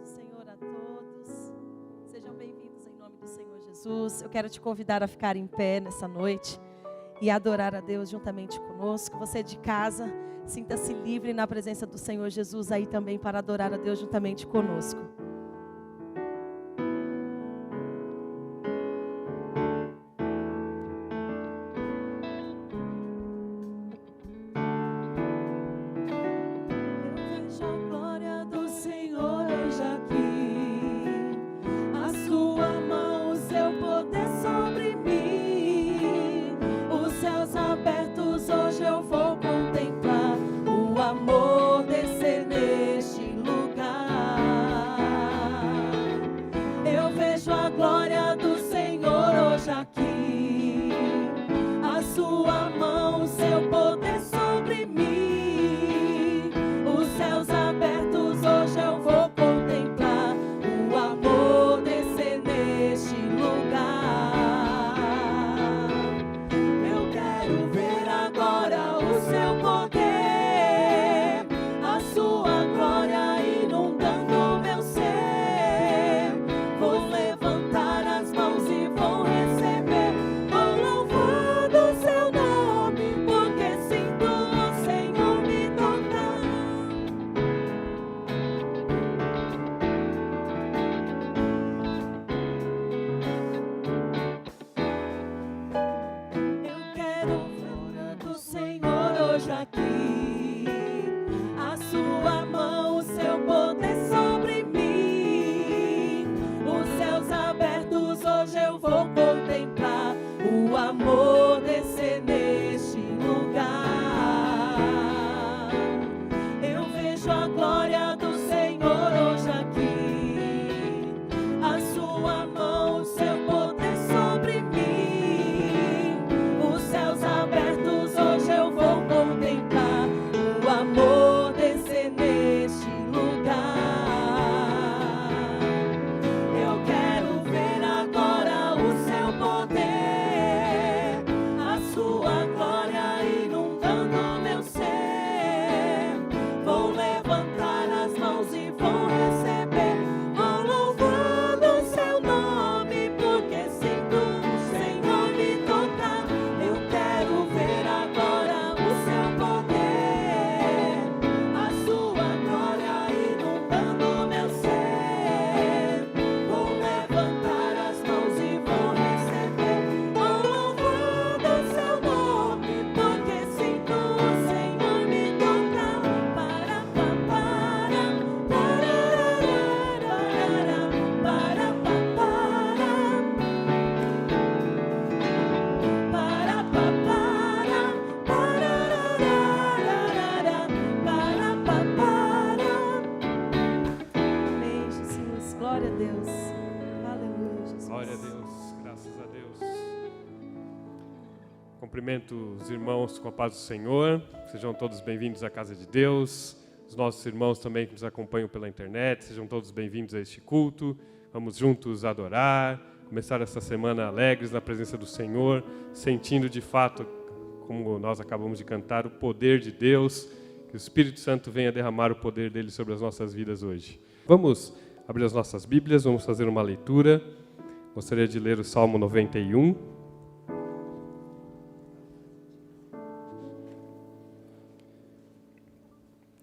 Senhor a todos. Sejam bem-vindos em nome do Senhor Jesus. Eu quero te convidar a ficar em pé nessa noite e adorar a Deus juntamente conosco. Você de casa, sinta-se livre na presença do Senhor Jesus aí também para adorar a Deus juntamente conosco. Cumprimento os irmãos com a paz do Senhor, sejam todos bem-vindos à casa de Deus, os nossos irmãos também que nos acompanham pela internet, sejam todos bem-vindos a este culto, vamos juntos adorar, começar essa semana alegres na presença do Senhor, sentindo de fato, como nós acabamos de cantar, o poder de Deus, que o Espírito Santo venha derramar o poder dele sobre as nossas vidas hoje. Vamos abrir as nossas Bíblias, vamos fazer uma leitura, gostaria de ler o Salmo 91,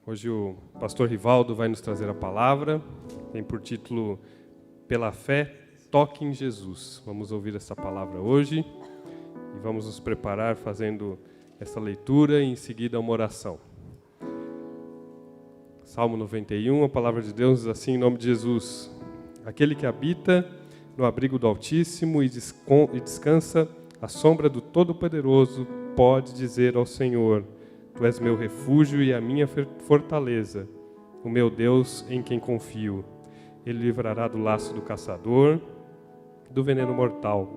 Hoje o pastor Rivaldo vai nos trazer a palavra, tem por título Pela Fé, Toque em Jesus. Vamos ouvir essa palavra hoje e vamos nos preparar fazendo essa leitura e em seguida uma oração. Salmo 91, a palavra de Deus diz assim em nome de Jesus. Aquele que habita no abrigo do Altíssimo e descansa à sombra do Todo-Poderoso pode dizer ao Senhor: Tu és meu refúgio e a minha fortaleza, o meu Deus em quem confio. Ele livrará do laço do caçador, do veneno mortal.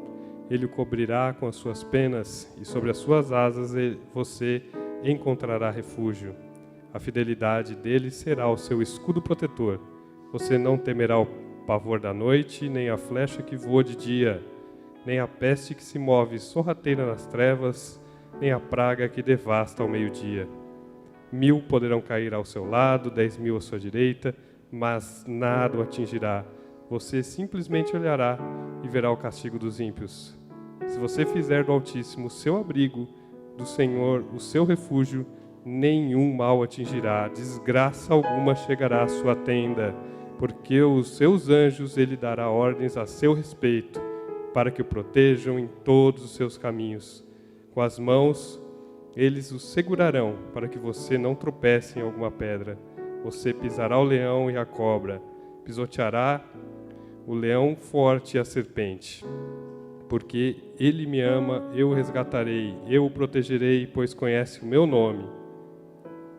Ele o cobrirá com as suas penas e sobre as suas asas você encontrará refúgio. A fidelidade dele será o seu escudo protetor. Você não temerá o pavor da noite, nem a flecha que voa de dia, nem a peste que se move sorrateira nas trevas, nem a praga que devasta ao meio-dia. 1000 poderão cair ao seu lado, 10.000 à sua direita, mas nada o atingirá. Você simplesmente olhará e verá o castigo dos ímpios. Se você fizer do Altíssimo o seu abrigo, do Senhor o seu refúgio, nenhum mal atingirá, desgraça alguma chegará à sua tenda, porque os seus anjos ele dará ordens a seu respeito, para que o protejam em todos os seus caminhos. Com as mãos eles o segurarão, para que você não tropece em alguma pedra. Você pisará o leão e a cobra, pisoteará o leão forte e a serpente. Porque ele me ama, eu o resgatarei, eu o protegerei, pois conhece o meu nome.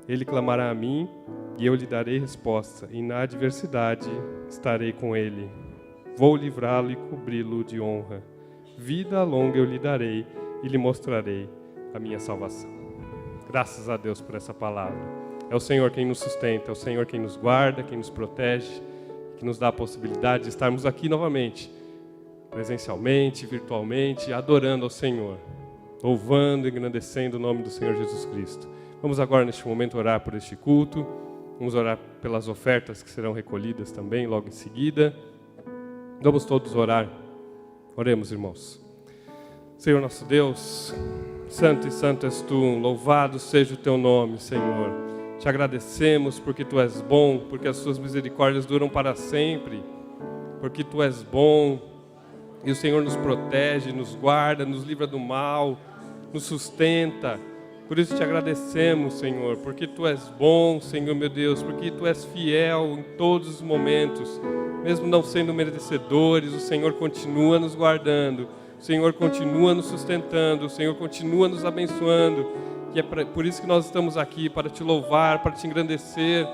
Ele clamará a mim, e eu lhe darei resposta, e na adversidade estarei com ele. Vou livrá-lo e cobri-lo de honra. Vida longa eu lhe darei, e lhe mostrarei a minha salvação. Graças a Deus por essa palavra. É o Senhor quem nos sustenta, é o Senhor quem nos guarda, quem nos protege, que nos dá a possibilidade de estarmos aqui novamente, presencialmente, virtualmente, adorando ao Senhor, louvando e engrandecendo o nome do Senhor Jesus Cristo. Vamos agora, neste momento, orar por este culto. Vamos orar pelas ofertas que serão recolhidas também logo em seguida. Vamos todos orar. Oremos, irmãos. Senhor nosso Deus, santo e santo és Tu, louvado seja o Teu nome, Senhor. Te agradecemos porque Tu és bom, porque as Suas misericórdias duram para sempre, porque Tu és bom e o Senhor nos protege, nos guarda, nos livra do mal, nos sustenta. Por isso te agradecemos, Senhor, porque Tu és bom, Senhor meu Deus, porque Tu és fiel em todos os momentos, mesmo não sendo merecedores, o Senhor continua nos guardando, o Senhor continua nos sustentando, o Senhor continua nos abençoando, e é por isso que nós estamos aqui, para Te louvar, para Te engrandecer,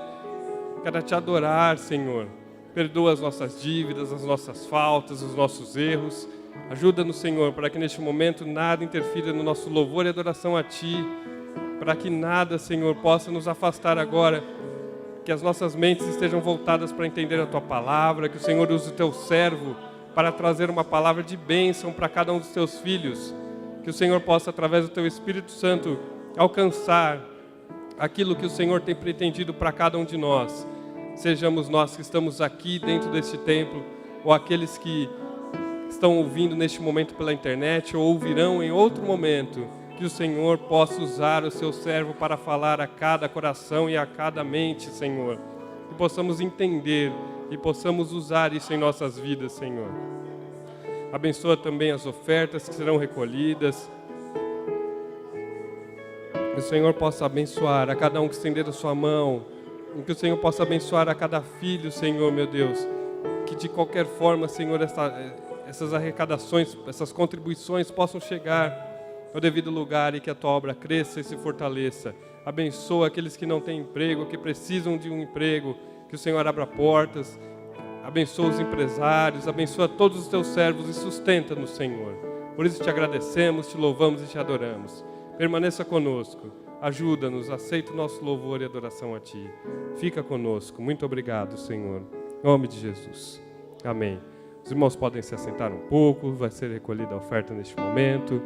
para Te adorar, Senhor. Perdoa as nossas dívidas, as nossas faltas, os nossos erros. Ajuda-nos, Senhor, para que neste momento nada interfira no nosso louvor e adoração a Ti, para que nada, Senhor, possa nos afastar agora, que as nossas mentes estejam voltadas para entender a Tua palavra, que o Senhor use o Teu servo para trazer uma palavra de bênção para cada um dos Teus filhos, que o Senhor possa, através do Teu Espírito Santo, alcançar aquilo que o Senhor tem pretendido para cada um de nós, sejamos nós que estamos aqui dentro deste templo, ou aqueles que estão ouvindo neste momento pela internet, ou ouvirão em outro momento, que o Senhor possa usar o Seu servo para falar a cada coração e a cada mente, Senhor, que possamos entender e possamos usar isso em nossas vidas, Senhor. Abençoa também as ofertas que serão recolhidas, que o Senhor possa abençoar a cada um que estender a sua mão, que o Senhor possa abençoar a cada filho, Senhor, meu Deus, que de qualquer forma, Senhor, essas arrecadações, essas contribuições possam chegar ao devido lugar e que a Tua obra cresça e se fortaleça. Abençoa aqueles que não têm emprego, que precisam de um emprego, que o Senhor abra portas. Abençoa os empresários, abençoa todos os Teus servos e sustenta-nos, Senhor. Por isso te agradecemos, te louvamos e te adoramos. Permaneça conosco, ajuda-nos, aceita o nosso louvor e adoração a Ti. Fica conosco, muito obrigado, Senhor. Em nome de Jesus. Amém. Os irmãos podem se assentar um pouco, vai ser recolhida a oferta neste momento.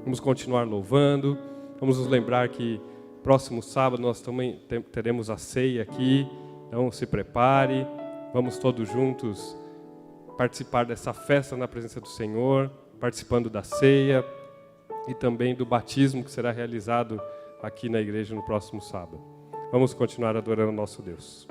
Vamos continuar louvando. Vamos nos lembrar que próximo sábado nós também teremos a ceia aqui. Então se prepare. Vamos todos juntos participar dessa festa na presença do Senhor, participando da ceia e também do batismo que será realizado aqui na igreja no próximo sábado. Vamos continuar adorando o nosso Deus.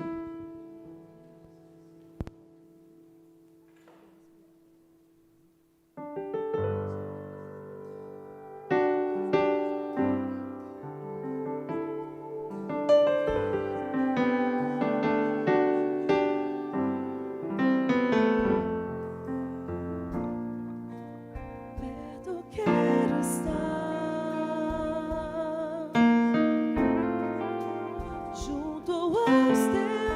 Junto aos teus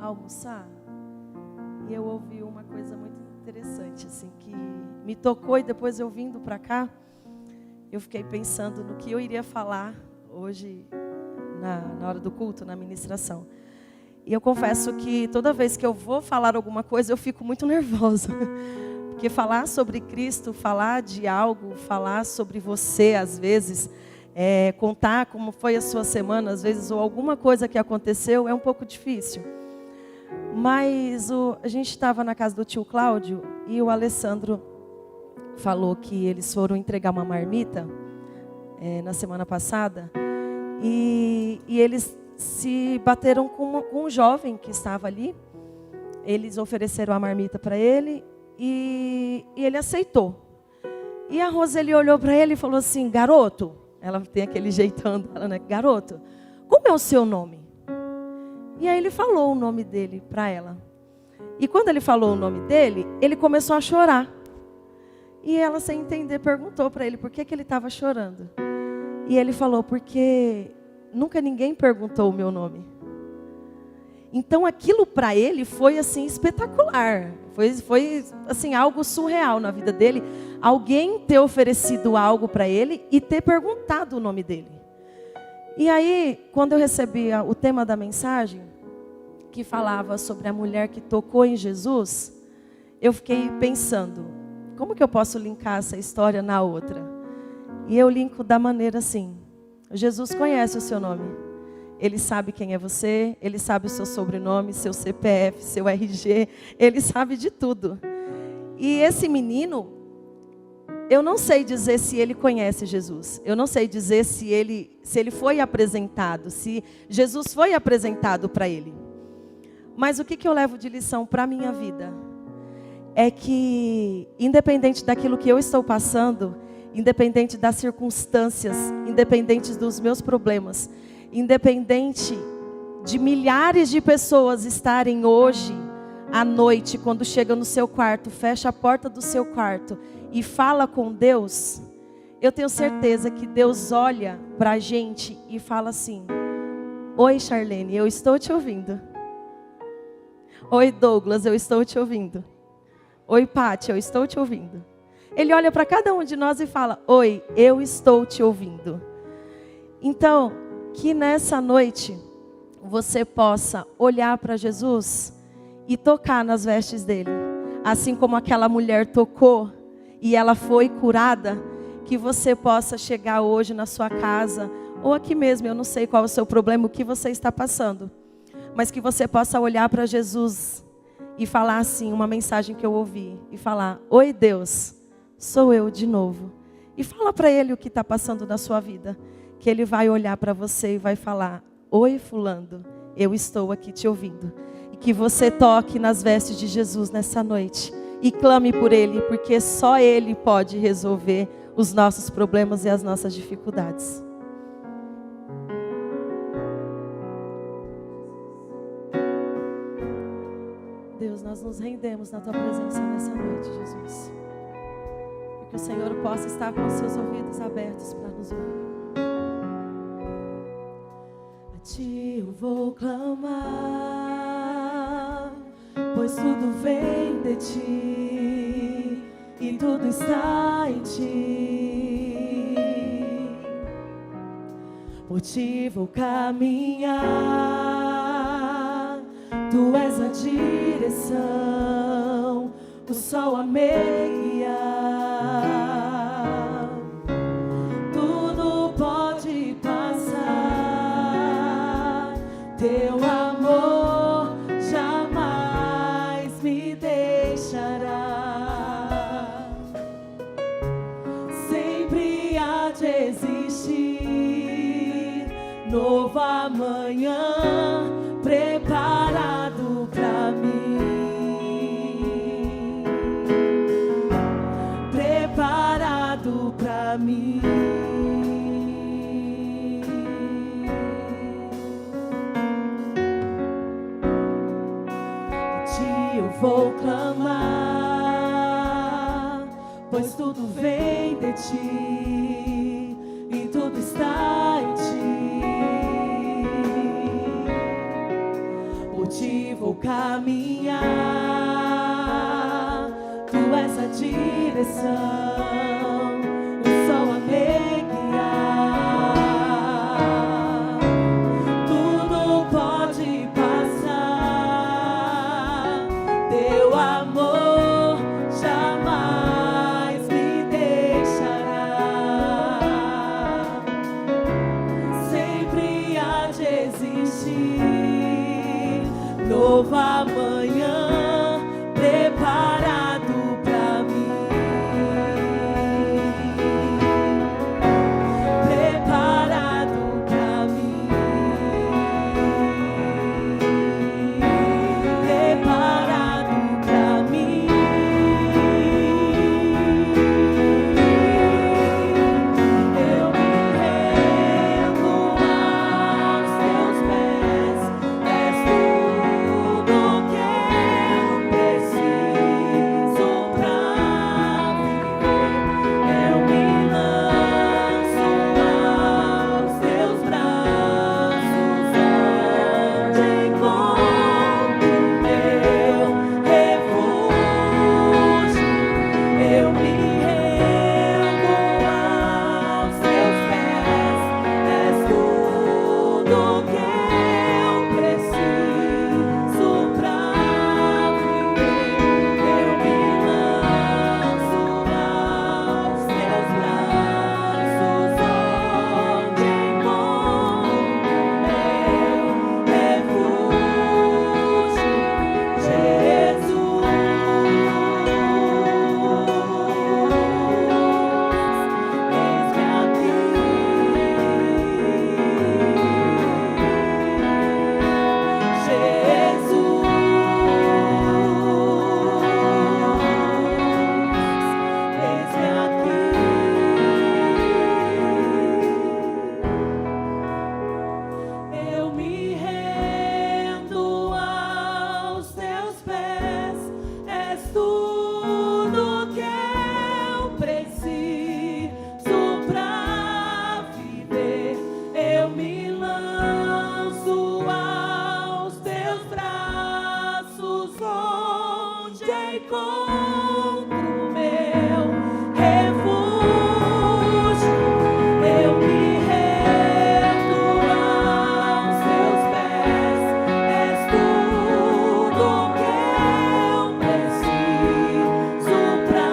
almoçar e eu ouvi uma coisa muito interessante, assim, que me tocou, e depois eu vindo para cá, eu fiquei pensando no que eu iria falar hoje na hora do culto, na ministração. E eu confesso que toda vez que eu vou falar alguma coisa, eu fico muito nervosa. Porque falar sobre Cristo, falar de algo, falar sobre você, às vezes, contar como foi a sua semana, às vezes, ou alguma coisa que aconteceu, é um pouco difícil. Mas a gente estava na casa do tio Cláudio e o Alessandro falou que eles foram entregar uma marmita na semana passada. E eles se bateram com um jovem que estava ali. Eles ofereceram a marmita para ele e ele aceitou. E a Roseli olhou para ele e falou assim: garoto, ela tem aquele jeitão dela, né? Garoto, como é o seu nome? E aí ele falou o nome dele para ela. E quando ele falou o nome dele, ele começou a chorar. E ela, sem entender, perguntou para ele por que ele estava chorando. E ele falou: porque nunca ninguém perguntou o meu nome. Então aquilo para ele foi assim espetacular. Foi assim algo surreal na vida dele. Alguém ter oferecido algo para ele e ter perguntado o nome dele. E aí, quando eu recebi o tema da mensagem, que falava sobre a mulher que tocou em Jesus, eu fiquei pensando, como que eu posso linkar essa história na outra? E eu linko da maneira assim: Jesus conhece o seu nome. Ele sabe quem é você, Ele sabe o seu sobrenome, seu CPF, seu RG, Ele sabe de tudo. E esse menino, eu não sei dizer se ele conhece Jesus. Eu não sei dizer se ele foi apresentado, se Jesus foi apresentado para ele. Mas o que eu levo de lição para a minha vida? É que, independente daquilo que eu estou passando, independente das circunstâncias, independente dos meus problemas, independente de milhares de pessoas estarem hoje à noite, quando chega no seu quarto, fecha a porta do seu quarto e fala com Deus, eu tenho certeza que Deus olha para a gente e fala assim: oi Charlene, eu estou te ouvindo. Oi Douglas, eu estou te ouvindo. Oi Paty, eu estou te ouvindo. Ele olha para cada um de nós e fala: oi, eu estou te ouvindo. Então, que nessa noite você possa olhar para Jesus e tocar nas vestes dele. Assim como aquela mulher tocou e ela foi curada, que você possa chegar hoje na sua casa, ou aqui mesmo, eu não sei qual é o seu problema, o que você está passando, mas que você possa olhar para Jesus e falar assim, uma mensagem que eu ouvi, e falar: oi Deus, sou eu de novo. E fala para Ele o que está passando na sua vida, que Ele vai olhar para você e vai falar: oi fulano, eu estou aqui te ouvindo. E que você toque nas vestes de Jesus nessa noite e clame por Ele, porque só Ele pode resolver os nossos problemas e as nossas dificuldades. Deus, nós nos rendemos na Tua presença nessa noite, Jesus. E que o Senhor possa estar com os seus ouvidos abertos para nos ouvir. A Ti eu vou clamar, pois tudo vem de Ti e tudo está em Ti. Por Ti vou caminhar, Tu és a direção, o sol a me guiar. Tudo pode passar, Teu amor jamais me deixará. Sempre há de existir novo amanhã preparado pra mim, preparado pra mim. Ti eu vou clamar, pois tudo vem de Ti e tudo está em Ti. por ti vou caminhar. Tu és a direção, o sol a me guiar. Tudo pode passar, teu amor jamais me deixará. Sempre há de existir novo amanhã preparado pra mim. Preparado pra mim. Preparado pra mim. Eu me rendo aos teus pés. És tudo que eu preciso pra viver. Eu me lanço aos teus braços, onde encontro meu refúgio. Eu me rendo aos teus pés. És tudo que eu preciso pra viver. Eu me lanço aos teus braços, onde encontro meu refúgio, Jesus. Eis-me aqui, eu me rendo aos teus pés. És tudo que eu preciso pra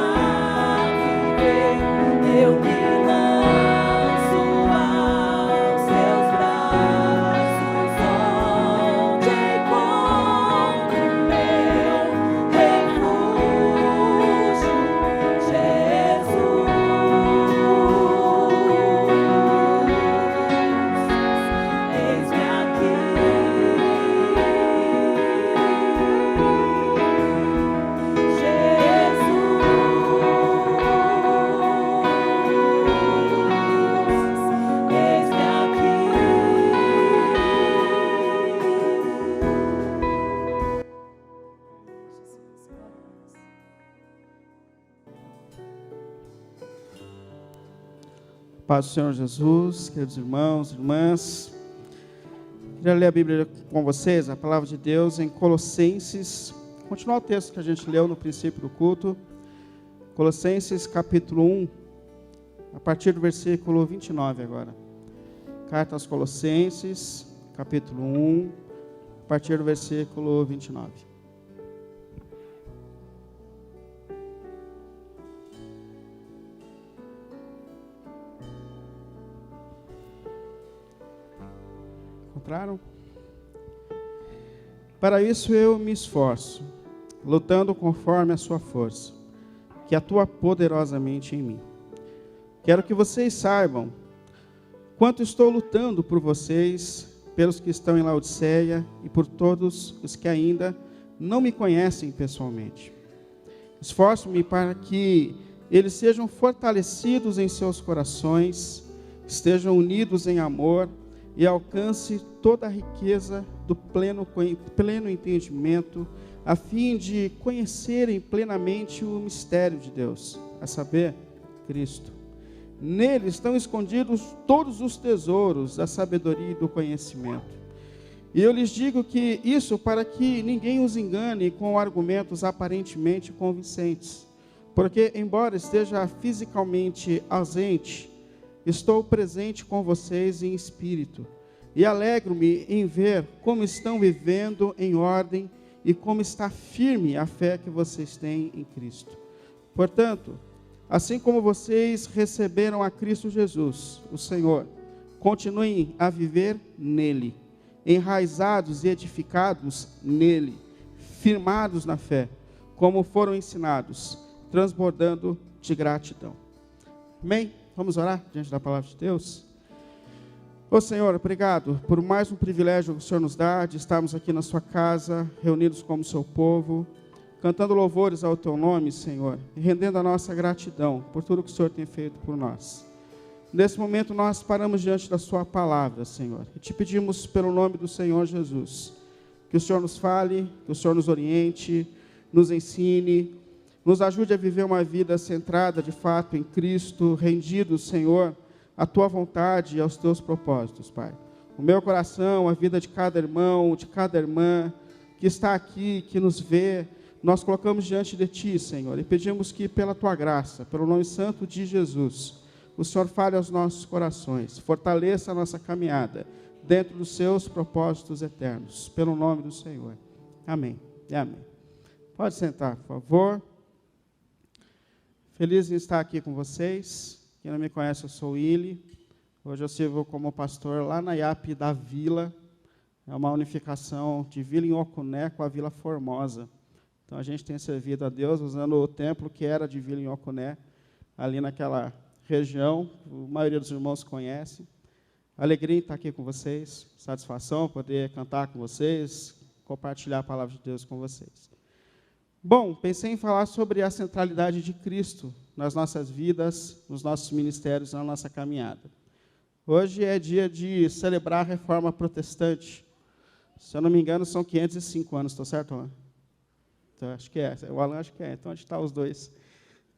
viver. Eu me lanço aos teus braços, onde encontro meu refúgio. Eu me rendo aos teus pés. És tudo que eu preciso pra viver. Eu me lanço aos teus braços, onde encontro meu refúgio, Jesus. Eis-me aqui, Jesus. Eis-me aqui. Paz do Senhor Jesus, queridos irmãos e irmãs. Queria ler a Bíblia com vocês, a palavra de Deus em Colossenses. Continuar o texto que a gente leu no princípio do culto. Colossenses capítulo 1, a partir do versículo 29 agora. Carta aos Colossenses, capítulo 1, a partir do versículo 29. Encontraram? Para isso eu me esforço, lutando conforme a sua força, que atua poderosamente em mim. Quero que vocês saibam quanto estou lutando por vocês, pelos que estão em Laodiceia e por todos os que ainda não me conhecem pessoalmente. Esforço-me para que eles sejam fortalecidos em seus corações, estejam unidos em amor e alcance toda a riqueza do pleno entendimento, a fim de conhecerem plenamente o mistério de Deus, a saber, Cristo. Nele estão escondidos todos os tesouros da sabedoria e do conhecimento. E eu lhes digo que isso para que ninguém os engane com argumentos aparentemente convincentes. Porque, embora esteja fisicamente ausente, estou presente com vocês em espírito. E alegro-me em ver como estão vivendo em ordem e como está firme a fé que vocês têm em Cristo. Portanto, assim como vocês receberam a Cristo Jesus, o Senhor, continuem a viver nele, enraizados e edificados nele, firmados na fé, como foram ensinados, transbordando de gratidão. Amém? Vamos orar diante da palavra de Deus? Ô Senhor, obrigado por mais um privilégio que o Senhor nos dá de estarmos aqui na sua casa, reunidos como seu povo, cantando louvores ao teu nome, Senhor, e rendendo a nossa gratidão por tudo que o Senhor tem feito por nós. Nesse momento nós paramos diante da sua palavra, Senhor, e te pedimos pelo nome do Senhor Jesus, que o Senhor nos fale, que o Senhor nos oriente, nos ensine, nos ajude a viver uma vida centrada de fato em Cristo, rendido, Senhor, à tua vontade e aos teus propósitos, Pai. O meu coração, a vida de cada irmão, de cada irmã que está aqui, que nos vê, nós colocamos diante de ti, Senhor, e pedimos que pela tua graça, pelo nome santo de Jesus, o Senhor fale aos nossos corações, fortaleça a nossa caminhada dentro dos seus propósitos eternos, pelo nome do Senhor. Amém e amém. Pode sentar, por favor. Feliz em estar aqui com vocês. Quem não me conhece, eu sou o Willy. Hoje eu sirvo como pastor lá na IAP da Vila. É uma unificação de Vila em Ocuné com a Vila Formosa. Então a gente tem servido a Deus usando o templo que era de Vila em Ocuné, ali naquela região, a maioria dos irmãos conhece. Alegria em estar aqui com vocês, satisfação poder cantar com vocês, compartilhar a palavra de Deus com vocês. Bom, pensei em falar sobre a centralidade de Cristo nas nossas vidas, nos nossos ministérios, na nossa caminhada. Hoje é dia de celebrar a Reforma Protestante. Se eu não me engano, são 505 anos, estou certo, Alan? Então, acho que é, o Alan acho que é, então a gente está os dois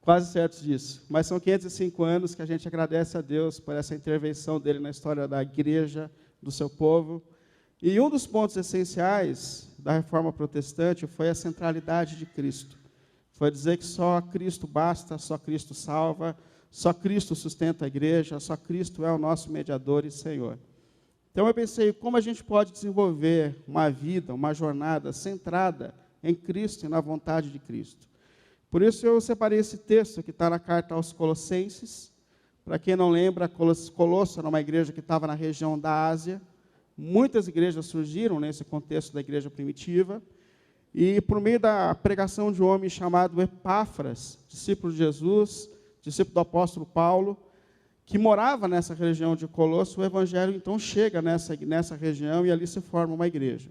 quase certos disso. Mas são 505 anos que a gente agradece a Deus por essa intervenção dele na história da igreja, do seu povo. E um dos pontos essenciais da Reforma Protestante foi a centralidade de Cristo. Foi dizer que só Cristo basta, só Cristo salva, só Cristo sustenta a igreja, só Cristo é o nosso mediador e Senhor. Então eu pensei, como a gente pode desenvolver uma vida, uma jornada centrada em Cristo e na vontade de Cristo. Por isso eu separei esse texto que está na carta aos Colossenses. Para quem não lembra, Colosso era uma igreja que estava na região da Ásia. Muitas igrejas surgiram nesse contexto da igreja primitiva. E por meio da pregação de um homem chamado Epáfras, discípulo de Jesus, discípulo do apóstolo Paulo, que morava nessa região de Colosso, o evangelho então chega nessa região e ali se forma uma igreja.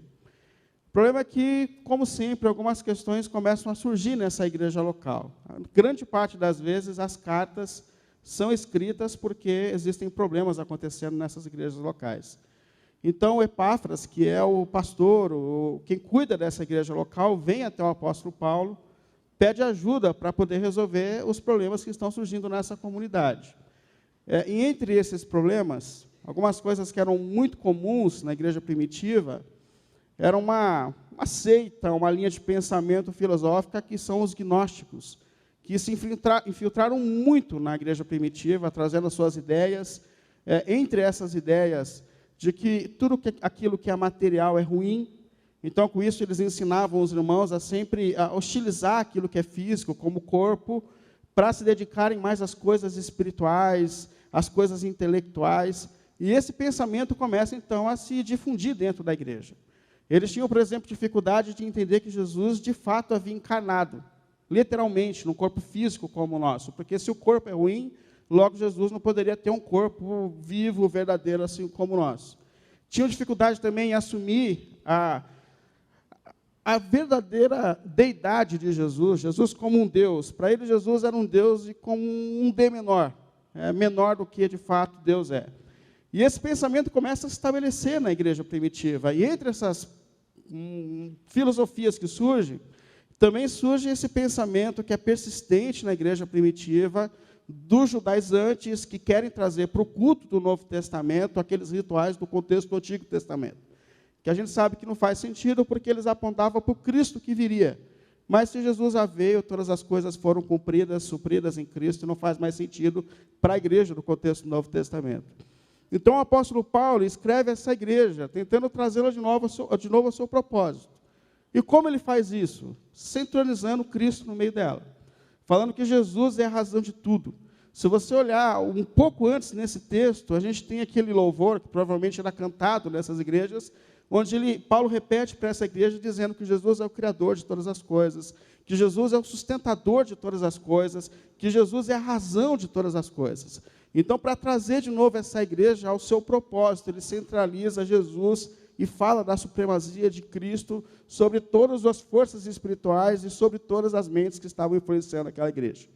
O problema é que, como sempre, algumas questões começam a surgir nessa igreja local. A grande parte das vezes, as cartas são escritas porque existem problemas acontecendo nessas igrejas locais. Então, o Epáfras, que é o pastor, quem cuida dessa igreja local, vem até o apóstolo Paulo, pede ajuda para poder resolver os problemas que estão surgindo nessa comunidade. E entre esses problemas, algumas coisas que eram muito comuns na igreja primitiva, era uma seita, uma linha de pensamento filosófica, que são os gnósticos, que se infiltraram muito na igreja primitiva, trazendo as suas ideias, entre essas ideias, de que tudo aquilo que é material é ruim. Então, com isso, eles ensinavam os irmãos a sempre hostilizar aquilo que é físico, como o corpo, para se dedicarem mais às coisas espirituais, às coisas intelectuais. E esse pensamento começa, então, a se difundir dentro da igreja. Eles tinham, por exemplo, dificuldade de entender que Jesus, de fato, havia encarnado, literalmente, num corpo físico como o nosso. Porque se o corpo é ruim, logo Jesus não poderia ter um corpo vivo, verdadeiro, assim como o nosso. Tinham dificuldade também em assumir a verdadeira deidade de Jesus, Jesus como um Deus. Para eles, Jesus era um Deus como um D menor, menor do que, de fato, Deus é. E esse pensamento começa a se estabelecer na igreja primitiva. E entre essas filosofias que surgem, também surge esse pensamento que é persistente na igreja primitiva, dos judaizantes que querem trazer para o culto do Novo Testamento aqueles rituais do contexto do Antigo Testamento. que a gente sabe que não faz sentido porque eles apontavam para o Cristo que viria. Mas se Jesus já veio, todas as coisas foram cumpridas, supridas em Cristo, e não faz mais sentido para a igreja no contexto do Novo Testamento. Então o apóstolo Paulo escreve essa igreja, tentando trazê-la de novo ao seu propósito. E como ele faz isso? Centralizando Cristo no meio dela. Falando que Jesus é a razão de tudo. Se você olhar um pouco antes nesse texto, a gente tem aquele louvor, que provavelmente era cantado nessas igrejas, onde Paulo repete para essa igreja dizendo que Jesus é o Criador de todas as coisas, que Jesus é o sustentador de todas as coisas, que Jesus é a razão de todas as coisas. Então, para trazer de novo essa igreja ao seu propósito, ele centraliza Jesus e fala da supremacia de Cristo sobre todas as forças espirituais e sobre todas as mentes que estavam influenciando aquela igreja.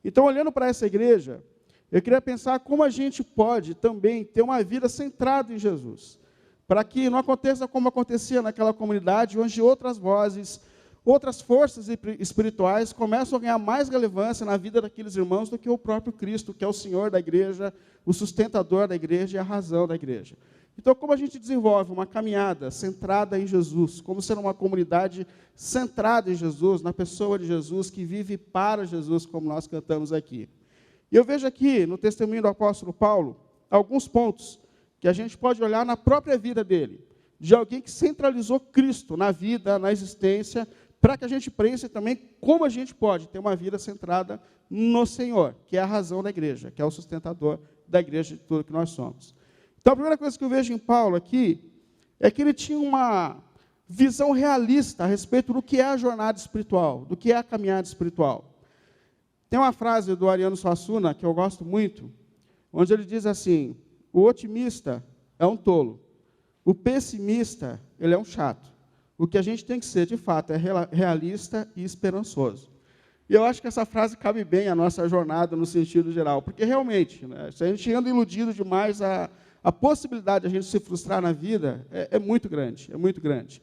Então, olhando para essa igreja, eu queria pensar como a gente pode também ter uma vida centrada em Jesus, para que não aconteça como acontecia naquela comunidade, onde outras vozes, outras forças espirituais começam a ganhar mais relevância na vida daqueles irmãos do que o próprio Cristo, que é o Senhor da igreja, o sustentador da igreja e a razão da igreja. Então, como a gente desenvolve uma caminhada centrada em Jesus, como ser uma comunidade centrada em Jesus, na pessoa de Jesus, que vive para Jesus, como nós cantamos aqui. E eu vejo aqui, no testemunho do apóstolo Paulo, alguns pontos que a gente pode olhar na própria vida dele, de alguém que centralizou Cristo na vida, na existência, para que a gente pense também como a gente pode ter uma vida centrada no Senhor, que é a razão da igreja, que é o sustentador da igreja de tudo que nós somos. Então, a primeira coisa que eu vejo em Paulo aqui é que ele tinha uma visão realista a respeito do que é a jornada espiritual, do que é a caminhada espiritual. Tem uma frase do Ariano Suassuna, que eu gosto muito, onde ele diz assim: o otimista é um tolo, o pessimista ele é um chato. O que a gente tem que ser, de fato, é realista e esperançoso. E eu acho que essa frase cabe bem à nossa jornada no sentido geral, porque realmente, né, se a gente anda iludido demais, a possibilidade de a gente se frustrar na vida é muito grande, é muito grande.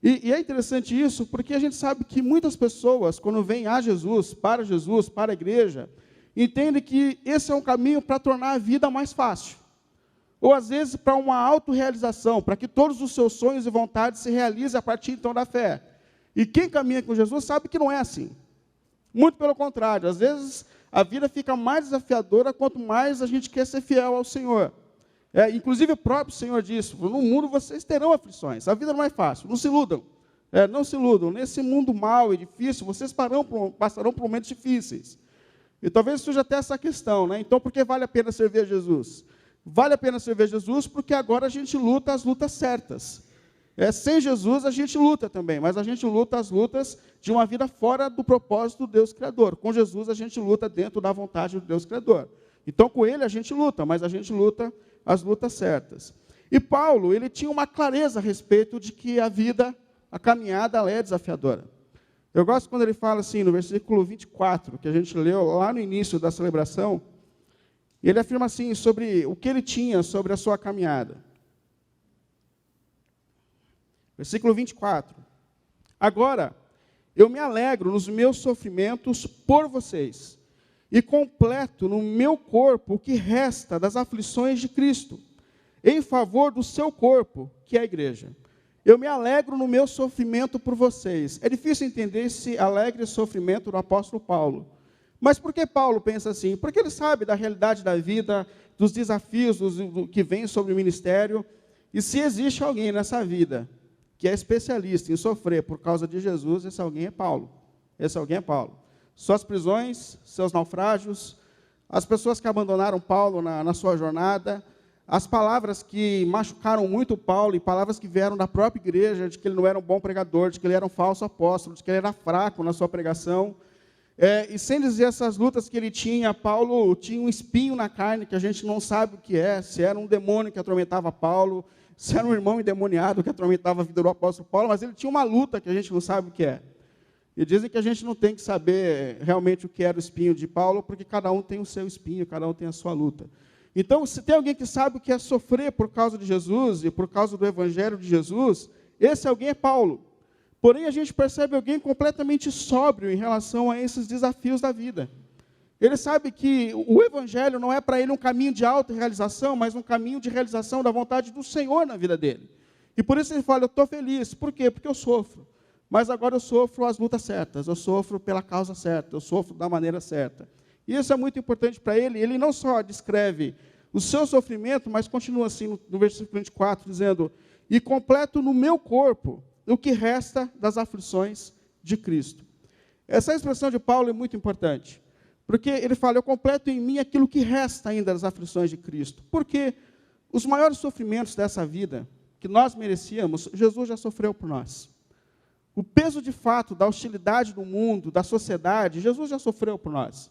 E é interessante isso, porque a gente sabe que muitas pessoas, quando vêm a Jesus, para a igreja, entendem que esse é um caminho para tornar a vida mais fácil. Ou, às vezes, para uma autorrealização, para que todos os seus sonhos e vontades se realizem a partir, então, da fé. E quem caminha com Jesus sabe que não é assim. Muito pelo contrário, às vezes, a vida fica mais desafiadora quanto mais a gente quer ser fiel ao Senhor. Inclusive, o próprio Senhor disse: no mundo vocês terão aflições, a vida não é fácil, não se iludam. Não se iludam, nesse mundo mau e difícil, vocês passarão por momentos difíceis. E talvez surja até essa questão, né? Então, por que vale a pena servir a Jesus? Vale a pena servir a Jesus porque agora a gente luta as lutas certas. Sem Jesus a gente luta também, mas a gente luta as lutas de uma vida fora do propósito do Deus Criador. Com Jesus a gente luta dentro da vontade do Deus Criador. Então com Ele a gente luta, mas a gente luta as lutas certas. E Paulo, ele tinha uma clareza a respeito de que a vida, a caminhada, ela é desafiadora. Eu gosto quando ele fala assim, no versículo 24, que a gente leu lá no início da celebração, ele afirma assim, sobre o que ele tinha sobre a sua caminhada. Versículo 24. Agora, eu me alegro nos meus sofrimentos por vocês, e completo no meu corpo o que resta das aflições de Cristo, em favor do seu corpo, que é a igreja. Eu me alegro no meu sofrimento por vocês. É difícil entender esse alegre sofrimento do apóstolo Paulo. Mas por que Paulo pensa assim? Porque ele sabe da realidade da vida, dos desafios do que vem sobre o ministério. E se existe alguém nessa vida que é especialista em sofrer por causa de Jesus, esse alguém é Paulo. Esse alguém é Paulo. Suas prisões, seus naufrágios, as pessoas que abandonaram Paulo na sua jornada, as palavras que machucaram muito Paulo e palavras que vieram da própria igreja, de que ele não era um bom pregador, de que ele era um falso apóstolo, de que ele era fraco na sua pregação. E sem dizer essas lutas que ele tinha, Paulo tinha um espinho na carne que a gente não sabe o que é, se era um demônio que atormentava Paulo, se era um irmão endemoniado que atormentava a vida do apóstolo Paulo, mas ele tinha uma luta que a gente não sabe o que é. E dizem que a gente não tem que saber realmente o que era o espinho de Paulo, porque cada um tem o seu espinho, cada um tem a sua luta. Então, se tem alguém que sabe o que é sofrer por causa de Jesus e por causa do evangelho de Jesus, esse alguém é Paulo. Porém, a gente percebe alguém completamente sóbrio em relação a esses desafios da vida. Ele sabe que o evangelho não é para ele um caminho de autorrealização, mas um caminho de realização da vontade do Senhor na vida dele. E por isso ele fala, eu estou feliz. Por quê? Porque eu sofro. Mas agora eu sofro as lutas certas, eu sofro pela causa certa, eu sofro da maneira certa. E isso é muito importante para ele. Ele não só descreve o seu sofrimento, mas continua assim no versículo 24, dizendo, e completo no meu corpo o que resta das aflições de Cristo. Essa expressão de Paulo é muito importante, porque ele fala, eu completo em mim aquilo que resta ainda das aflições de Cristo. Porque os maiores sofrimentos dessa vida, que nós merecíamos, Jesus já sofreu por nós. O peso de fato da hostilidade do mundo, da sociedade, Jesus já sofreu por nós.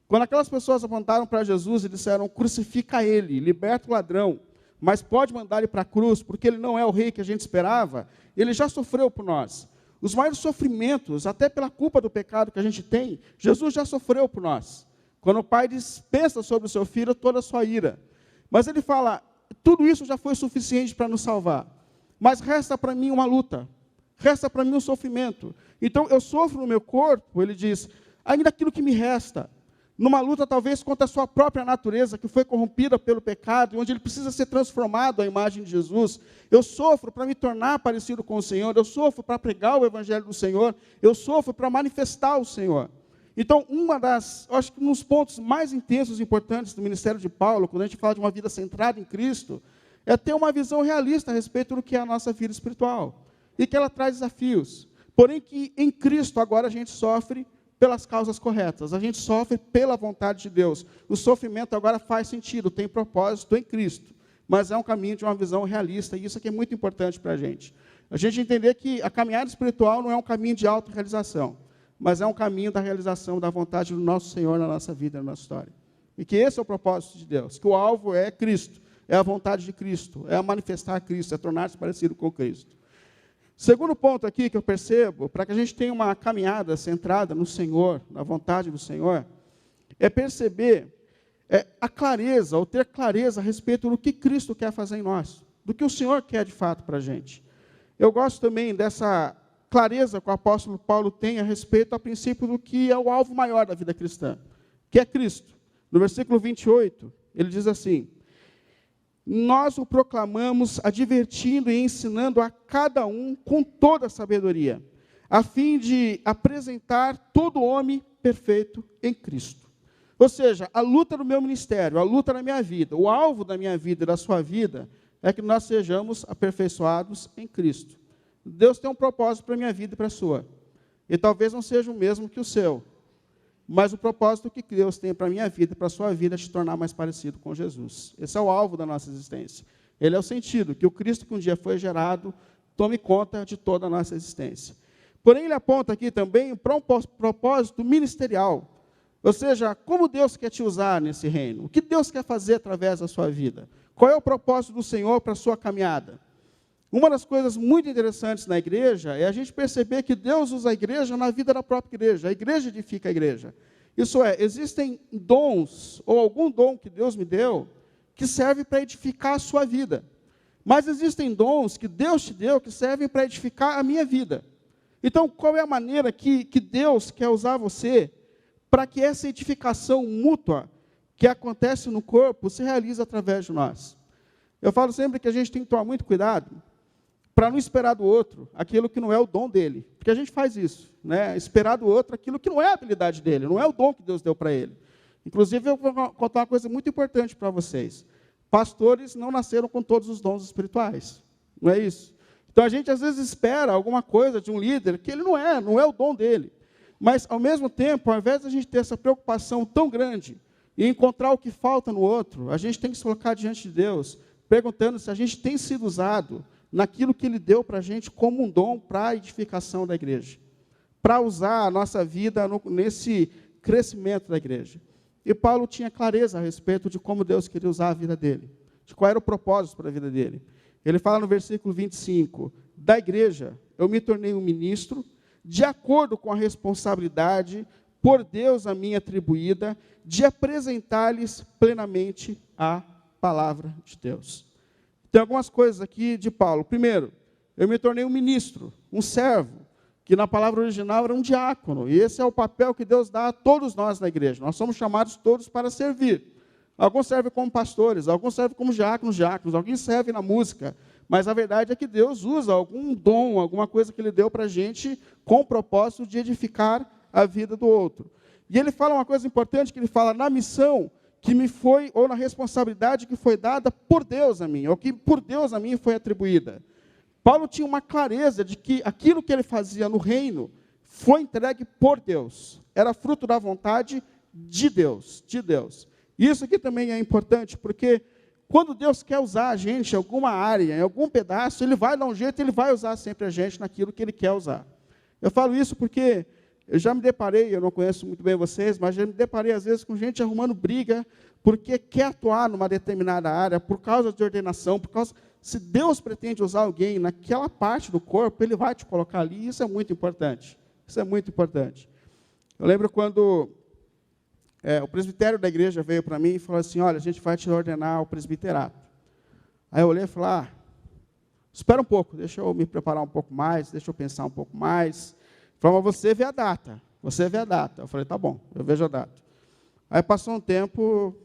Quando aquelas pessoas apontaram para Jesus e disseram, crucifica ele, liberta o ladrão, mas pode mandar ele para a cruz, porque ele não é o rei que a gente esperava, ele já sofreu por nós. Os maiores sofrimentos, até pela culpa do pecado que a gente tem, Jesus já sofreu por nós. Quando o pai dispensa sobre o seu filho toda a sua ira. Mas ele fala, tudo isso já foi suficiente para nos salvar. Mas resta para mim uma luta. Resta para mim um sofrimento. Então, eu sofro no meu corpo, ele diz, ainda aquilo que me resta. Numa luta, talvez, contra a sua própria natureza, que foi corrompida pelo pecado, onde ele precisa ser transformado à imagem de Jesus. Eu sofro para me tornar parecido com o Senhor. Eu sofro para pregar o Evangelho do Senhor. Eu sofro para manifestar o Senhor. Então, acho que um dos pontos mais intensos e importantes do ministério de Paulo, quando a gente fala de uma vida centrada em Cristo, é ter uma visão realista a respeito do que é a nossa vida espiritual. E que ela traz desafios. Porém que em Cristo agora a gente sofre pelas causas corretas. A gente sofre pela vontade de Deus. O sofrimento agora faz sentido, tem propósito em Cristo. Mas é um caminho de uma visão realista, e isso aqui é muito importante para a gente. A gente entender que a caminhada espiritual não é um caminho de autorrealização, mas é um caminho da realização da vontade do nosso Senhor na nossa vida, na nossa história. E que esse é o propósito de Deus, que o alvo é Cristo, é a vontade de Cristo, é manifestar Cristo, é tornar-se parecido com Cristo. Segundo ponto aqui que eu percebo, para que a gente tenha uma caminhada centrada no Senhor, na vontade do Senhor, é perceber a clareza, ou ter clareza a respeito do que Cristo quer fazer em nós, do que o Senhor quer de fato para a gente. Eu gosto também dessa clareza que o apóstolo Paulo tem a respeito, a princípio, do que é o alvo maior da vida cristã, que é Cristo. No versículo 28, ele diz assim, nós o proclamamos advertindo e ensinando a cada um com toda a sabedoria, a fim de apresentar todo homem perfeito em Cristo. Ou seja, a luta do meu ministério, a luta da minha vida, o alvo da minha vida e da sua vida, é que nós sejamos aperfeiçoados em Cristo. Deus tem um propósito para a minha vida e para a sua. E talvez não seja o mesmo que o seu. Mas o propósito que Deus tem para a minha vida e para a sua vida é te tornar mais parecido com Jesus. Esse é o alvo da nossa existência. Ele é o sentido, que o Cristo que um dia foi gerado tome conta de toda a nossa existência. Porém, ele aponta aqui também para um propósito ministerial. Ou seja, como Deus quer te usar nesse reino? O que Deus quer fazer através da sua vida? Qual é o propósito do Senhor para a sua caminhada? Uma das coisas muito interessantes na igreja é a gente perceber que Deus usa a igreja na vida da própria igreja. A igreja edifica a igreja. Isso é, existem dons, ou algum dom que Deus me deu, que serve para edificar a sua vida. Mas existem dons que Deus te deu que servem para edificar a minha vida. Então, qual é a maneira que Deus quer usar você para que essa edificação mútua que acontece no corpo se realize através de nós? Eu falo sempre que a gente tem que tomar muito cuidado para não esperar do outro aquilo que não é o dom dele. Porque a gente faz isso, né? Esperar do outro aquilo que não é a habilidade dele, não é o dom que Deus deu para ele. Inclusive, eu vou contar uma coisa muito importante para vocês. Pastores não nasceram com todos os dons espirituais, não é isso? Então, a gente às vezes espera alguma coisa de um líder que ele não é o dom dele. Mas, ao mesmo tempo, ao invés de a gente ter essa preocupação tão grande e encontrar o que falta no outro, a gente tem que se colocar diante de Deus, perguntando se a gente tem sido usado naquilo que Ele deu para a gente como um dom para a edificação da igreja, para usar a nossa vida nesse crescimento da igreja. E Paulo tinha clareza a respeito de como Deus queria usar a vida dele, de qual era o propósito para a vida dele. Ele fala no versículo 25, da igreja eu me tornei um ministro, de acordo com a responsabilidade por Deus a mim atribuída, de apresentar-lhes plenamente a palavra de Deus. Tem algumas coisas aqui de Paulo. Primeiro, eu me tornei um ministro, um servo, que na palavra original era um diácono. E esse é o papel que Deus dá a todos nós na igreja. Nós somos chamados todos para servir. Alguns servem como pastores, alguns servem como diáconos, alguns servem na música. Mas a verdade é que Deus usa algum dom, alguma coisa que Ele deu para a gente com o propósito de edificar a vida do outro. E ele fala uma coisa importante, que ele fala na missão que me foi, ou na responsabilidade que foi dada por Deus a mim, ou que por Deus a mim foi atribuída. Paulo tinha uma clareza de que aquilo que ele fazia no reino foi entregue por Deus. Era fruto da vontade de Deus, de Deus. E isso aqui também é importante, porque quando Deus quer usar a gente em alguma área, em algum pedaço, Ele vai dar um jeito, Ele vai usar sempre a gente naquilo que Ele quer usar. Eu falo isso porque eu já me deparei, eu não conheço muito bem vocês, mas já me deparei às vezes com gente arrumando briga porque quer atuar numa determinada área, por causa de ordenação, por causa... Se Deus pretende usar alguém naquela parte do corpo, Ele vai te colocar ali, e isso é muito importante. Isso é muito importante. Eu lembro quando o presbitério da igreja veio para mim e falou assim, olha, a gente vai te ordenar ao presbiterato. Aí eu olhei e falei, espera um pouco, deixa eu me preparar um pouco mais, deixa eu pensar um pouco mais. Falou, mas você vê a data, você vê a data. Eu falei, tá bom, eu vejo a data. Aí passou um tempo,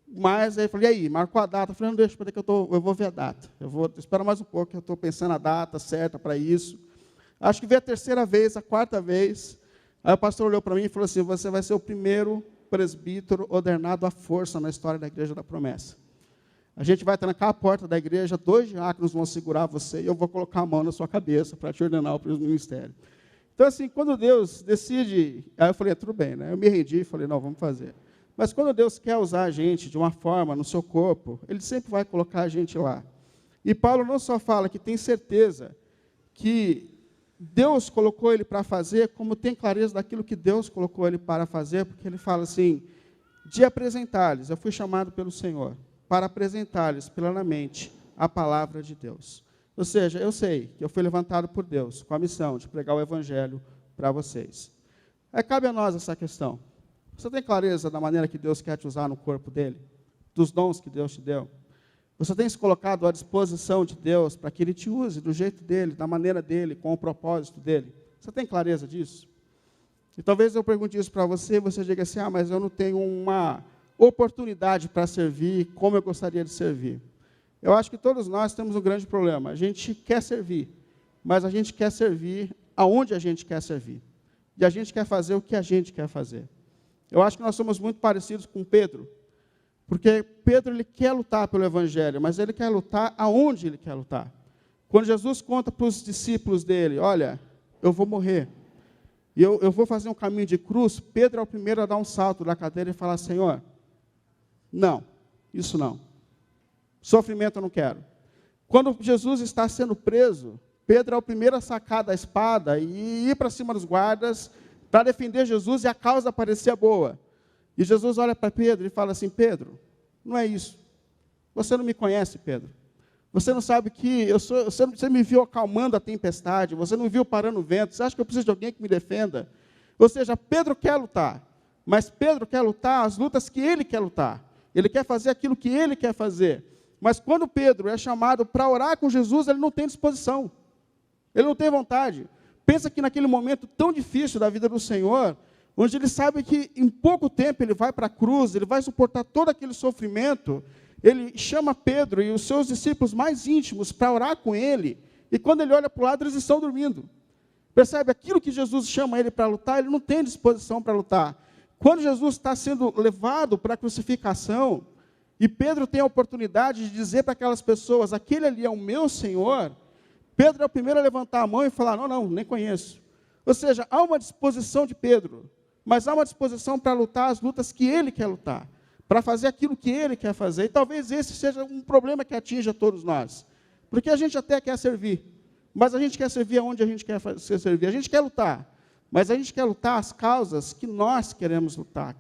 mas aí eu falei, e aí, marcou a data? Eu falei, não deixa, porque eu vou ver a data. Eu vou esperar mais um pouco, que eu estou pensando a data certa para isso. Acho que veio a terceira vez, a quarta vez. Aí o pastor olhou para mim e falou assim, você vai ser o primeiro presbítero ordenado à força na história da Igreja da Promessa. A gente vai trancar a porta da igreja, 2 diáconos vão segurar você e eu vou colocar a mão na sua cabeça para te ordenar para o ministério. Então, assim, quando Deus decide... Aí eu falei, tudo bem, né? Eu me rendi e falei, não, vamos fazer. Mas quando Deus quer usar a gente de uma forma no seu corpo, Ele sempre vai colocar a gente lá. E Paulo não só fala que tem certeza que Deus colocou ele para fazer, como tem clareza daquilo que Deus colocou ele para fazer, porque ele fala assim, de apresentar-lhes, eu fui chamado pelo Senhor, para apresentar-lhes plenamente a palavra de Deus. Ou seja, eu sei que eu fui levantado por Deus com a missão de pregar o Evangelho para vocês. Aí cabe a nós essa questão. Você tem clareza da maneira que Deus quer te usar no corpo dele? Dos dons que Deus te deu? Você tem se colocado à disposição de Deus para que Ele te use do jeito dele, da maneira dele, com o propósito dele? Você tem clareza disso? E talvez eu pergunte isso para você e você diga assim, mas eu não tenho uma oportunidade para servir como eu gostaria de servir. Eu acho que todos nós temos um grande problema. A gente quer servir, mas a gente quer servir aonde a gente quer servir. E a gente quer fazer o que a gente quer fazer. Eu acho que nós somos muito parecidos com Pedro, porque Pedro ele quer lutar pelo Evangelho, mas ele quer lutar aonde ele quer lutar. Quando Jesus conta para os discípulos dele, olha, eu vou morrer, e eu vou fazer um caminho de cruz, Pedro é o primeiro a dar um salto da cadeira e falar, Senhor, não, isso não. Sofrimento eu não quero. Quando Jesus está sendo preso, Pedro é o primeiro a sacar da espada e ir para cima dos guardas para defender Jesus e a causa parecia boa. E Jesus olha para Pedro e fala assim, Pedro, não é isso. Você não me conhece, Pedro. Você não sabe que você me viu acalmando a tempestade, você não me viu parando o vento, você acha que eu preciso de alguém que me defenda? Ou seja, Pedro quer lutar, mas Pedro quer lutar as lutas que ele quer lutar. Ele quer fazer aquilo que ele quer fazer. Mas quando Pedro é chamado para orar com Jesus, ele não tem disposição. Ele não tem vontade. Pensa que naquele momento tão difícil da vida do Senhor, onde ele sabe que em pouco tempo ele vai para a cruz, ele vai suportar todo aquele sofrimento, ele chama Pedro e os seus discípulos mais íntimos para orar com ele, e quando ele olha para o lado, eles estão dormindo. Percebe? Aquilo que Jesus chama ele para lutar, ele não tem disposição para lutar. Quando Jesus está sendo levado para a crucificação, e Pedro tem a oportunidade de dizer para aquelas pessoas, aquele ali é o meu Senhor, Pedro é o primeiro a levantar a mão e falar, não, nem conheço. Ou seja, há uma disposição de Pedro, mas há uma disposição para lutar as lutas que ele quer lutar, para fazer aquilo que ele quer fazer. E talvez esse seja um problema que atinja todos nós. Porque a gente até quer servir, mas a gente quer servir aonde a gente quer servir. A gente quer lutar, mas a gente quer lutar as causas que nós queremos lutar,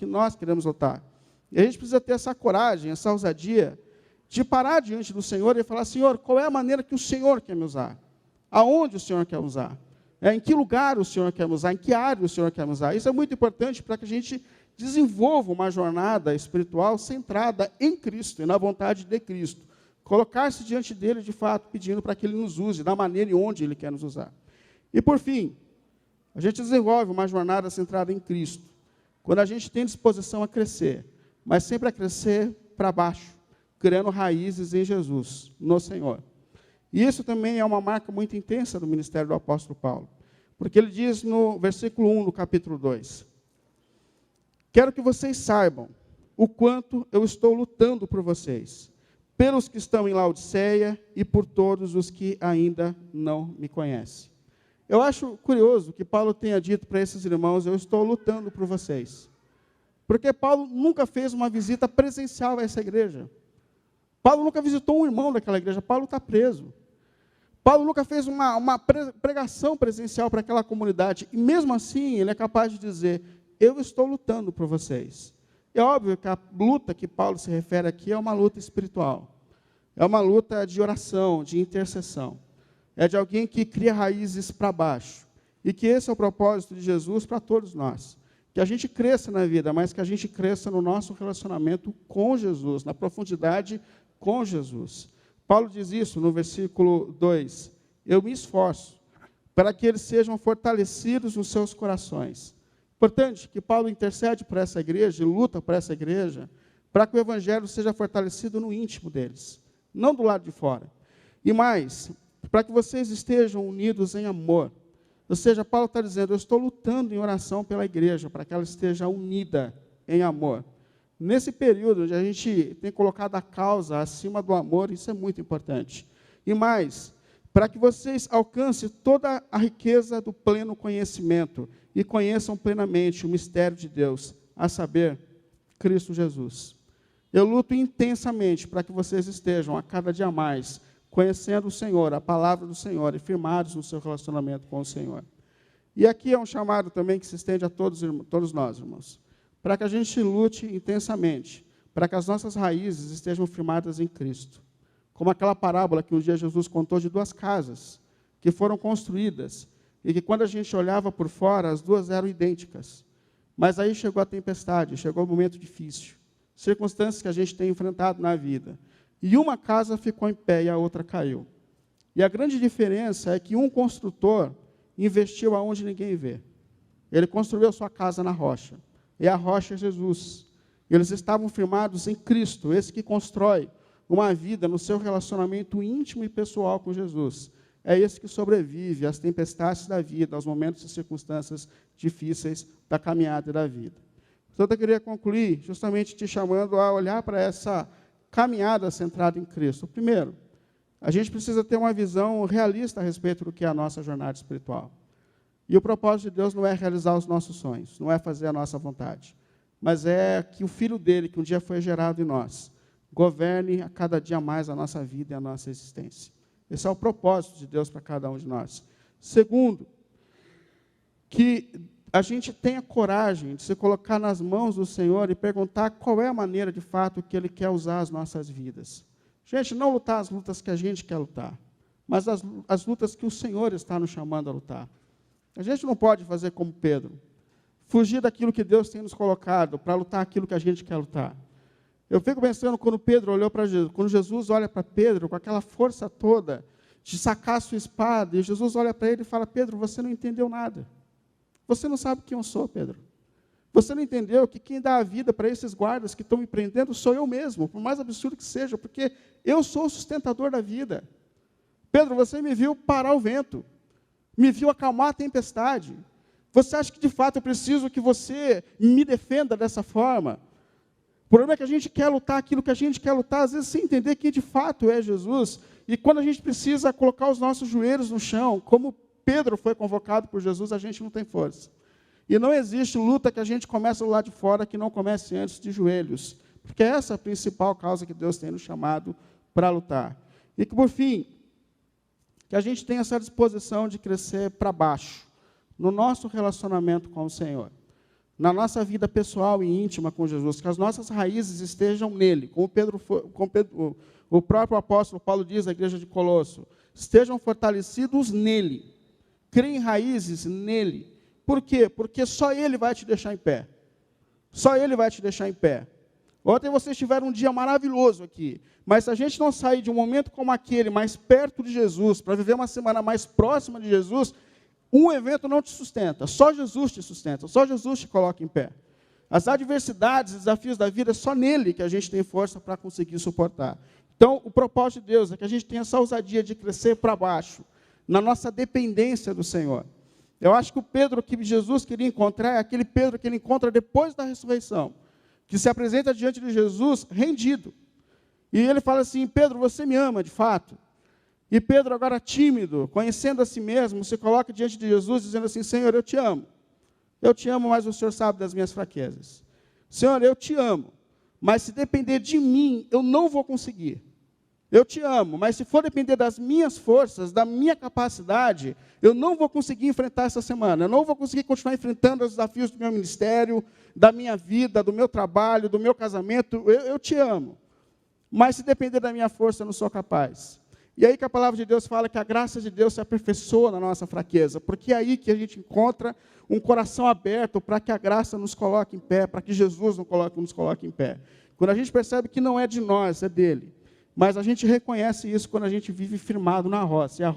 E a gente precisa ter essa coragem, essa ousadia, de parar diante do Senhor e falar, Senhor, qual é a maneira que o Senhor quer me usar? Aonde o Senhor quer usar? Em que lugar o Senhor quer me usar? Em que área o Senhor quer me usar? Isso é muito importante para que a gente desenvolva uma jornada espiritual centrada em Cristo e na vontade de Cristo. Colocar-se diante dele, de fato, pedindo para que ele nos use da maneira e onde ele quer nos usar. E, por fim, a gente desenvolve uma jornada centrada em Cristo, quando a gente tem disposição a crescer, mas sempre a crescer para baixo, criando raízes em Jesus, no Senhor. E isso também é uma marca muito intensa do ministério do apóstolo Paulo. Porque ele diz no versículo 1 do capítulo 2, quero que vocês saibam o quanto eu estou lutando por vocês, pelos que estão em Laodiceia e por todos os que ainda não me conhecem. Eu acho curioso que Paulo tenha dito para esses irmãos, eu estou lutando por vocês. Porque Paulo nunca fez uma visita presencial a essa igreja. Paulo nunca visitou um irmão daquela igreja, Paulo está preso. Paulo nunca fez uma pregação presencial para aquela comunidade. E mesmo assim, ele é capaz de dizer, eu estou lutando por vocês. É óbvio que a luta que Paulo se refere aqui é uma luta espiritual. É uma luta de oração, de intercessão. É de alguém que cria raízes para baixo. E que esse é o propósito de Jesus para todos nós. Que a gente cresça na vida, mas que a gente cresça no nosso relacionamento com Jesus, na profundidade com Jesus. Paulo diz isso no versículo 2. Eu me esforço para que eles sejam fortalecidos nos seus corações. Importante que Paulo intercede por essa igreja, luta por essa igreja, para que o evangelho seja fortalecido no íntimo deles, não do lado de fora. E mais, para que vocês estejam unidos em amor. Ou seja, Paulo está dizendo, eu estou lutando em oração pela igreja, para que ela esteja unida em amor. Nesse período onde a gente tem colocado a causa acima do amor, isso é muito importante. E mais, para que vocês alcancem toda a riqueza do pleno conhecimento e conheçam plenamente o mistério de Deus, a saber, Cristo Jesus. Eu luto intensamente para que vocês estejam a cada dia mais conhecendo o Senhor, a palavra do Senhor, e firmados no seu relacionamento com o Senhor. E aqui é um chamado também que se estende a todos nós, irmãos, para que a gente lute intensamente, para que as nossas raízes estejam firmadas em Cristo. Como aquela parábola que um dia Jesus contou de 2 casas, que foram construídas, e que quando a gente olhava por fora, as 2 eram idênticas. Mas aí chegou a tempestade, chegou o momento difícil, circunstâncias que a gente tem enfrentado na vida. E uma casa ficou em pé e a outra caiu. E a grande diferença é que um construtor investiu aonde ninguém vê. Ele construiu a sua casa na rocha. E a rocha é Jesus. Eles estavam firmados em Cristo, esse que constrói uma vida no seu relacionamento íntimo e pessoal com Jesus. É esse que sobrevive às tempestades da vida, aos momentos e circunstâncias difíceis da caminhada e da vida. Portanto, eu queria concluir justamente te chamando a olhar para essa caminhada centrada em Cristo. Primeiro, a gente precisa ter uma visão realista a respeito do que é a nossa jornada espiritual. E o propósito de Deus não é realizar os nossos sonhos, não é fazer a nossa vontade, mas é que o Filho dele, que um dia foi gerado em nós, governe a cada dia mais a nossa vida e a nossa existência. Esse é o propósito de Deus para cada um de nós. Segundo, que a gente tenha coragem de se colocar nas mãos do Senhor e perguntar qual é a maneira, de fato, que Ele quer usar as nossas vidas. Gente, não lutar as lutas que a gente quer lutar, mas as lutas que o Senhor está nos chamando a lutar. A gente não pode fazer como Pedro, fugir daquilo que Deus tem nos colocado para lutar aquilo que a gente quer lutar. Eu fico pensando quando Pedro olhou para Jesus, quando Jesus olha para Pedro com aquela força toda de sacar a sua espada, e Jesus olha para ele e fala, Pedro, você não entendeu nada. Você não sabe quem eu sou, Pedro. Você não entendeu que quem dá a vida para esses guardas que estão me prendendo sou eu mesmo, por mais absurdo que seja, porque eu sou o sustentador da vida. Pedro, você me viu parar o vento, me viu acalmar a tempestade. Você acha que, de fato, eu preciso que você me defenda dessa forma? O problema é que a gente quer lutar aquilo que a gente quer lutar, às vezes sem entender que, de fato, é Jesus. E quando a gente precisa colocar os nossos joelhos no chão, como Pedro foi convocado por Jesus, a gente não tem força. E não existe luta que a gente começa do lado de fora que não comece antes de joelhos. Porque essa é a principal causa que Deus tem nos chamado para lutar. E que, por fim, que a gente tenha essa disposição de crescer para baixo, no nosso relacionamento com o Senhor, na nossa vida pessoal e íntima com Jesus, que as nossas raízes estejam nele, como o próprio apóstolo Paulo diz à igreja de Colosso, estejam fortalecidos nele, criem raízes nele. Por quê? Porque só ele vai te deixar em pé. Só ele vai te deixar em pé. Ontem vocês tiveram um dia maravilhoso aqui, mas se a gente não sair de um momento como aquele, mais perto de Jesus, para viver uma semana mais próxima de Jesus, um evento não te sustenta, só Jesus te sustenta, só Jesus te coloca em pé. As adversidades, desafios da vida, é só nele que a gente tem força para conseguir suportar. Então, o propósito de Deus é que a gente tenha essa ousadia de crescer para baixo, na nossa dependência do Senhor. Eu acho que o Pedro que Jesus queria encontrar é aquele Pedro que ele encontra depois da ressurreição, que se apresenta diante de Jesus rendido. E ele fala assim: Pedro, você me ama de fato? E Pedro, agora tímido, conhecendo a si mesmo, se coloca diante de Jesus dizendo assim: Senhor, eu te amo. Eu te amo, mas o Senhor sabe das minhas fraquezas. Senhor, eu te amo, mas se depender de mim, eu não vou conseguir. Eu te amo, mas se for depender das minhas forças, da minha capacidade, eu não vou conseguir enfrentar essa semana. Eu não vou conseguir continuar enfrentando os desafios do meu ministério, da minha vida, do meu trabalho, do meu casamento. Eu te amo, mas se depender da minha força, eu não sou capaz. E aí que a palavra de Deus fala que a graça de Deus se aperfeiçoa na nossa fraqueza, porque é aí que a gente encontra um coração aberto para que a graça nos coloque em pé, para que Jesus nos coloque em pé. Quando a gente percebe que não é de nós, é dele. Mas a gente reconhece isso quando a gente vive firmado na rocha, e a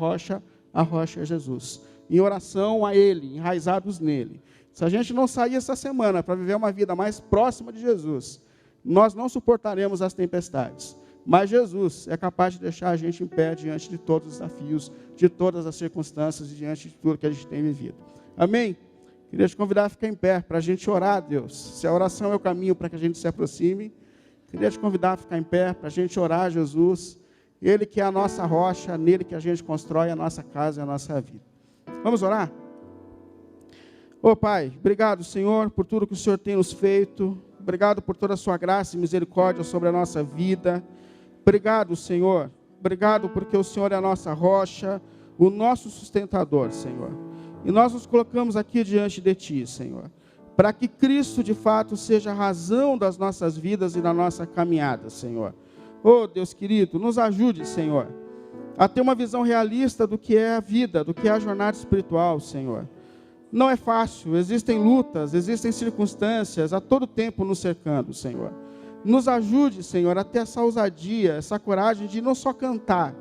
rocha é Jesus. Em oração a Ele, enraizados nele. Se a gente não sair essa semana para viver uma vida mais próxima de Jesus, nós não suportaremos as tempestades. Mas Jesus é capaz de deixar a gente em pé diante de todos os desafios, de todas as circunstâncias e diante de tudo que a gente tem vivido. Amém? Queria te convidar a ficar em pé para a gente orar a Deus. Se a oração é o caminho para que a gente se aproxime, queria te convidar a ficar em pé para a gente orar a Jesus. Ele que é a nossa rocha, nele que a gente constrói a nossa casa e a nossa vida. Vamos orar? Ô Pai, obrigado, Senhor, por tudo que o Senhor tem nos feito. Obrigado por toda a sua graça e misericórdia sobre a nossa vida. Obrigado, Senhor. Obrigado porque o Senhor é a nossa rocha, o nosso sustentador, Senhor. E nós nos colocamos aqui diante de Ti, Senhor, para que Cristo, de fato, seja a razão das nossas vidas e da nossa caminhada, Senhor. Oh, Deus querido, nos ajude, Senhor, a ter uma visão realista do que é a vida, do que é a jornada espiritual, Senhor. Não é fácil, existem lutas, existem circunstâncias a todo tempo nos cercando, Senhor. Nos ajude, Senhor, a ter essa ousadia, essa coragem de não só cantar,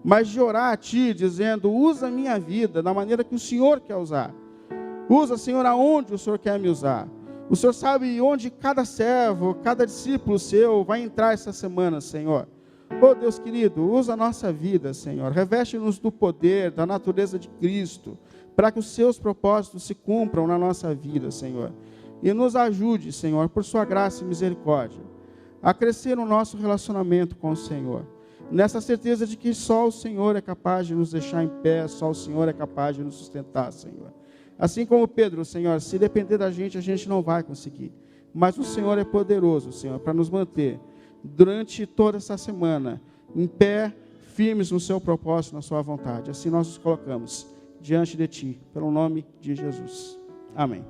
mas de orar a Ti, dizendo: usa a minha vida da maneira que o Senhor quer usar. Usa, Senhor, aonde o Senhor quer me usar. O Senhor sabe onde cada servo, cada discípulo seu vai entrar essa semana, Senhor. Oh, Deus querido, usa a nossa vida, Senhor. Reveste-nos do poder, da natureza de Cristo, para que os seus propósitos se cumpram na nossa vida, Senhor. E nos ajude, Senhor, por sua graça e misericórdia, a crescer no nosso relacionamento com o Senhor. Nessa certeza de que só o Senhor é capaz de nos deixar em pé, só o Senhor é capaz de nos sustentar, Senhor. Assim como Pedro, Senhor, se depender da gente, a gente não vai conseguir. Mas o Senhor é poderoso, Senhor, para nos manter durante toda essa semana em pé, firmes no seu propósito, na sua vontade. Assim nós nos colocamos diante de Ti, pelo nome de Jesus. Amém.